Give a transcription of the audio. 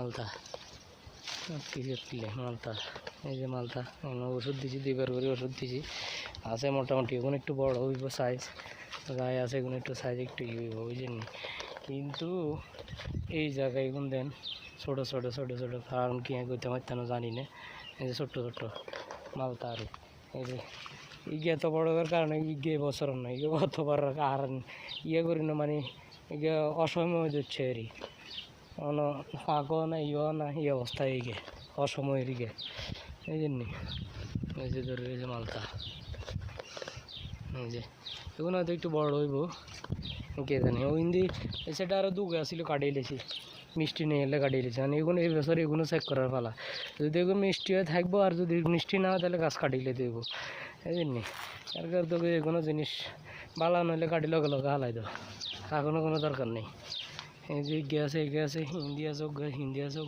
মালতা মালতা, এই যে মালতা ওষুধ দিছি, 2বার করে ওষুধ দিছি, আছে মোটামুটি। এখন একটু বড় হইব সাইজ, গায়ে আছে এখন একটু সাইজ একটু হইব ওই জন্য। কিন্তু এই জায়গায় এখন দেন ছোটো ছোটো ছোটো ছোটো, কারণ কি করতে পারতাম জানি না। এই যে ছোট্ট ছোট্ট মালতা, আর এই যে ইগে এত বড় হওয়ার কারণে ইগে বছর না, ইগে অতবার আর ইয়ে করি না, মানে ইগে অসময় দিচ্ছে এরই ফাঁকও না ইয়েও না, এই অবস্থা ইগে অসময়ের ইগে। এই জন্যে এই যে ধরে এই যে মালতা, এই যে এখন হয়তো একটু বড় হইব কে জানি। ওই হিন্দি সেটা আরও 2 গাছ ছিল, কাটিয়ে লেছি, মিষ্টি নিয়ে এলে কাটিয়ে লেছি। মানে এগুলো এই বছর এগুলো চেক করার পালা, যদি এগুলো মিষ্টি হয়ে থাকবো, আর যদি মিষ্টি না হয় তাহলে গাছ কাটিলে দেব। এই জন্যে সরকার তোকে কোনো জিনিস বালা নইলে কাটি লগে লগে হালাই দাও, এখনও কোনো দরকার নেই। এই যে গ্যাস, এই গ্যাসে হিন্দি আছে, হিন্দি আছে।